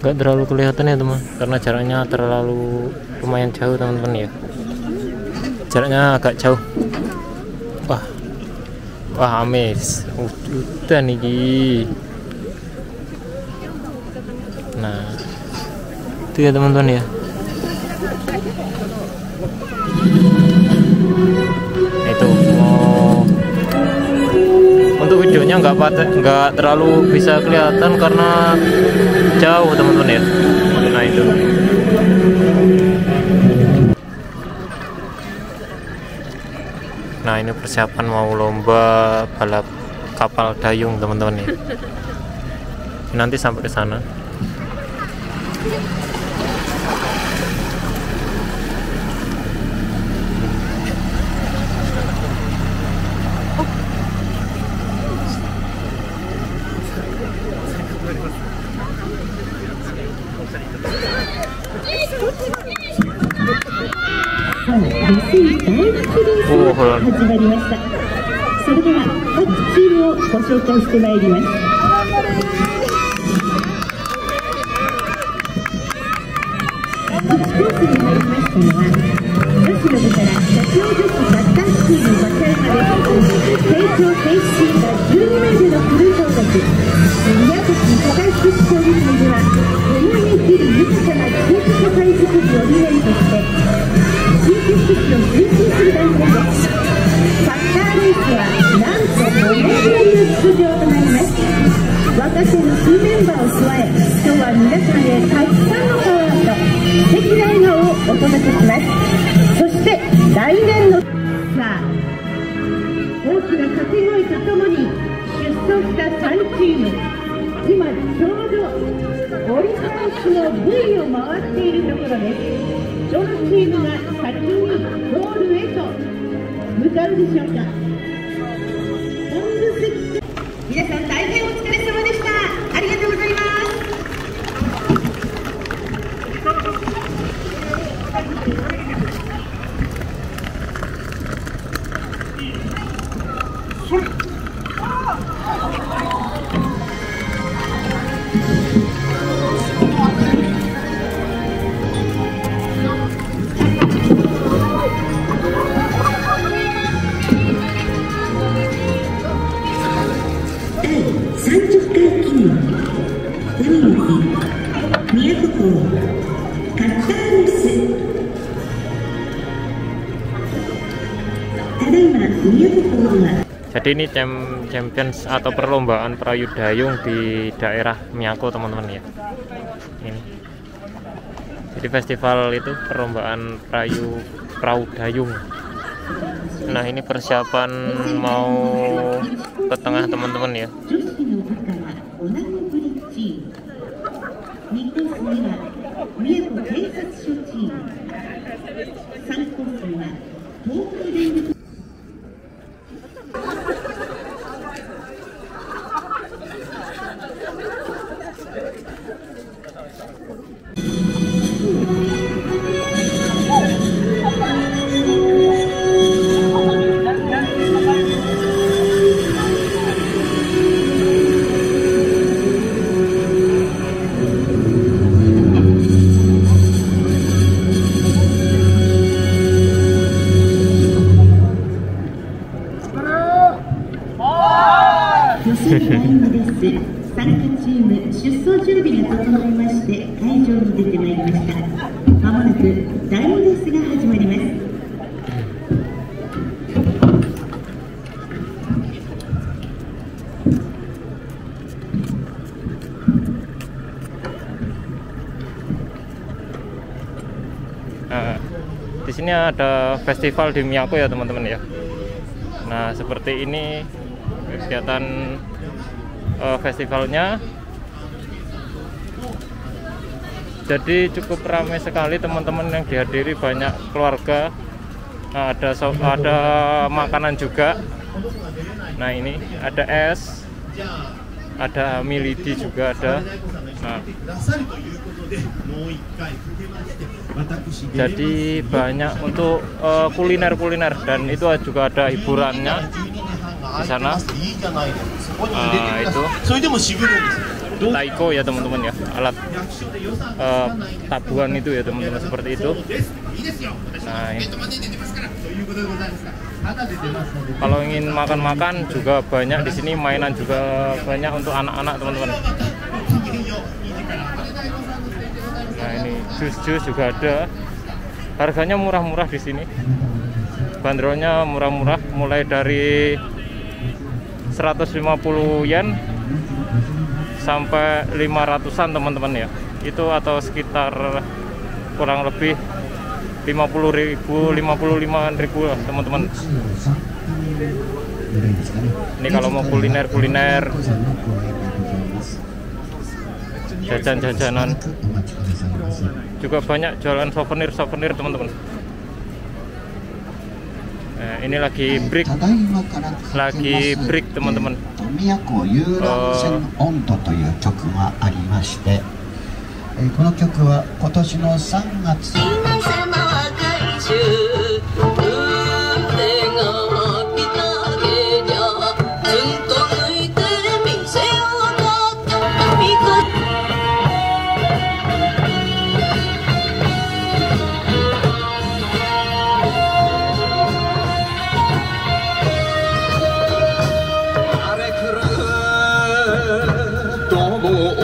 Nggak terlalu kelihatan ya teman, karena jaraknya terlalu lumayan jauh teman-teman ya. Jaraknya agak jauh. Wah amis, udah nih. Nah itu ya teman-teman ya. Itu untuk videonya nggak terlalu bisa kelihatan karena jauh teman-teman ya. Nah itu. Nah ini persiapan mau lomba balap kapal dayung teman-teman ya. Nanti sampai ke sana.始まりました。それでは各チームをご紹介してまいります。1コースに入りましたのは女子の部から社長女子サッカーチーム和歌山です。成長停止シーンが12名でのクルートー宮崎社会福祉協議会では共に生きる豊かな地域社会づくりを理念として地域福祉を推進する団体です。サッカーレースはなんと5年ぶりの出場となります。若手の新メンバーを加え、今日は皆さんへたくさんのパワーと素敵な笑顔をお届けします。そして来年のさあ大きな掛け声とともに出走した3チーム、今ちょうど折り返しの V を回っているところです。どのチームが先にゴールへと向かうでしょうか。皆さん大変お疲れ様でした。ありがとうございます。Jadi ini champions atau perlombaan perahu dayung di daerah Miyako teman-teman ya. Ini. Jadi festival itu perlombaan perahu dayung. Nah ini persiapan mau ke tengah teman-teman ya. Di sini ada festival di Miyako ya teman-teman ya. Nah seperti ini kegiatan festivalnya. Jadi cukup ramai sekali teman-teman yang dihadiri, banyak keluarga. Nah, ada makanan juga. Nah ini ada es, ada milidi juga ada. Nah, jadi banyak untuk kuliner dan itu juga ada hiburannya di sana. Itu taiko ya teman-teman ya, alat tabuhan itu ya teman-teman, seperti itu. Nah, kalau ingin makan-makan juga banyak di sini, mainan juga banyak untuk anak-anak teman-teman. Nah, ini jus-jus juga ada. Harganya murah-murah di sini. Bandrolnya murah-murah, mulai dari 150 yen sampai 500-an teman-teman ya. Itu atau sekitar kurang lebih 55.000 lah teman-teman. Ini kalau mau kuliner jajan-jajanan, juga banyak jualan souvenir teman-teman. Nah, ini lagi break teman-teman. この曲は今年の3月。どうも